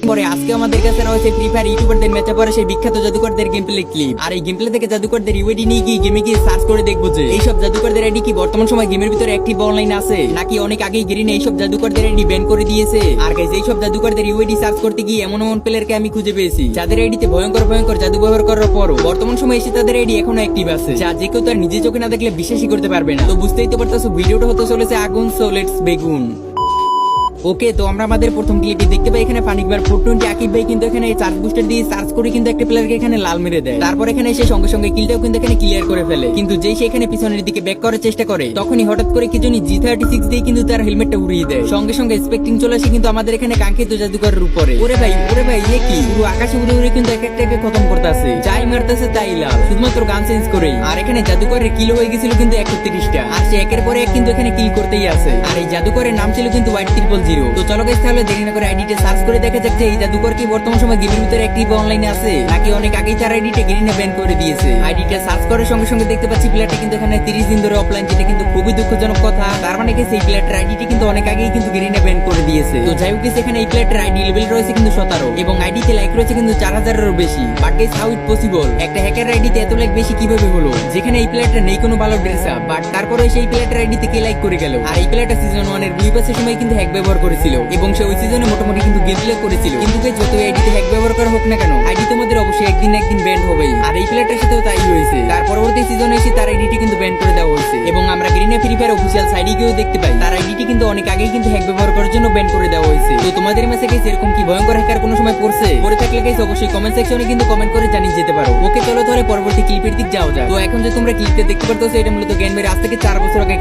পরে আজকে আমাদের কাছে রয়েছে ফ্রি ফায়ার ইউটিউবারদের ম্যাচে পরে সেই বিখ্যাত জাদুকরদের গেম প্লে ক্লিপ। আর এই গেম প্লে থেকে জাদুকরদের ইউআইডি নিয়ে গিয়ে গেমে গিয়ে সার্চ করে দেখবো যে এইসব জাদুকরদের আইডি কি বর্তমান সময় গেমের ভিতরে অ্যাক্টিভ অনলাইন আছে নাকি অনেক আগেই গেরিনে এইসব জাদুকরদের আইডি ব্যান করে দিয়েছে। আর গাইস এইসব জাদুকরদের ইউআইডি সার্চ করতে গিয়ে এমন এমন প্লেয়ারকে আমি খুঁজে পেয়েছি যাদের আইডিতে ভয়ঙ্কর ভয়ঙ্কর জাদু ব্যবহার করার পরও বর্তমান সময় এসে তাদের আইডি এখনো অ্যাক্টিভ আছে, যা যে কেউ তার নিজে চোখে না দেখলে বিশ্বাসই করতে পারবে না। তো বুঝতেই তো পারতেছো ভিডিওটা হতে চলেছে আগুন, সো লেটস বেগুন। ওকে, তো আমরা আমাদের প্রথম ক্লিপে দেখতে পাই এখানে ফানিকবার 420 আকিব ভাই কিন্তু এখানে চার্জ বুস্টার দিয়ে সার্চ করে কিন্তু একটা প্লেয়ারকে এখানে লাল মেরে দেয়। তারপর এখানে এসে সঙ্গে সঙ্গে কিলটাও কিন্তু এখানে ক্লিয়ার করে ফেলে। কিন্তু যেই সে এখানে পিছনের দিকে ব্যাক করার চেষ্টা করে তখনই হঠাৎ করে কি জানি G36 দিয়ে কিন্তু তার হেলমেটটা উড়িয়ে দেয়। সঙ্গে সঙ্গে স্পেক্টিং চলে আসে কিন্তু আমাদের এখানে কাঙ্ক্ষিত জাদুকরের উপরে। ওরে ভাই এ কি পুরো আকাশে উড়ে উড়ে কিন্তু এক একটাকে খতম করতেছে, যাই মারতেছে তাই লাল, শুধুমাত্র গান চেঞ্জ করে। আর এখানে জাদুকরের কিল হয়ে গেছিল কিন্তু 130টা, আর সে একের পরে এক কিন্তু এখানে কিল করতেই আছে। আর এই জাদুকরের নাম ছিল কিন্তু হোয়াইট 000। তো চলো গাইস তাহলে দেরি না করে আইডিটা সার্চ করে দেখা যাচ্ছে এই জাদুকর কি বর্তমান সময় গেমের ভিতরে অ্যাক্টিভ অনলাইনে আছে নাকি অনেক আগেই তার আইডিটা গেরিনে ব্যান করে দিয়েছে। আইডিটা সার্চ করার সঙ্গে সঙ্গে দেখতে পাচ্ছি প্লেয়ারটা কিন্তু এখানে 30 দিন ধরে অফলাইন, যেটা কিন্তু খুবই দুঃখজনক কথা। তার মানে কি সেই প্লেয়ারটার আইডিটা কিন্তু অনেক আগেই কিন্তু গেরিনে ব্যান করে দিয়েছে। তো যাই হোক এখানে এই প্লেয়ারটার আইডি লেভেল রয়েছে কিন্তু 17 এবং আইডিতে লাইক রয়েছে কিন্তু 4000-এরও বেশি। But guys how it possible, একটা হ্যাকার আইডিতে এত লাইক বেশি কিভাবে হলো যেখানে এই প্লেয়ারটা নেই কোনো ভালো ড্রেস আপ, বাট তারপরে সেই প্লেয়ারটার আইডিতে কে লাইক করে গেল। আর এই প্লেয়ারটা সিজন 1 এর বুই পাসের সময় কিন্তু হ্যাক ব্যবহার করেছিল এবং সে ওই সিজনে মোটামুটি কিন্তু গেম প্লে করেছিল। কিন্তু গাইস যত আইডিতে হ্যাক ব্যবহার করা হোক না কেন আইডি তোমাদের অবশ্যই একদিন না একদিন ব্যান হবেই। আর এই প্লেয়ারটার সাথেও তাই হয়েছে। তার পরবর্তী সিজনে এসে তার আইডিটি কিন্তু ব্যান করে দেওয়া হয়েছে এবং আমরা গ্রিনে ফ্রি ফায়ার অফিসিয়াল সাইটে গিয়েও দেখতে পাই তার আইডিটি কিন্তু অনেক আগেই কিন্তু হ্যাক ব্যবহার করার জন্য ব্যান করে দেওয়া হয়েছে। তো তোমাদের মেসে গাইস এরকম কি ভয়ঙ্কর হ্যাকার কোনো সময় পড়ে থাকলে গাইস অবশ্যই কমেন্ট সেকশনে কিন্তু কমেন্ট করে জানিয়ে যেতে পারো। ওকে চলো তাহলে পরবর্তী ক্লিপের দিক যাওয়া যাক। তো এখন যে তোমরা ক্লিপটা দেখতে পারতেছো এটা মূলত গেমের আজ থেকে 4 বছর আগে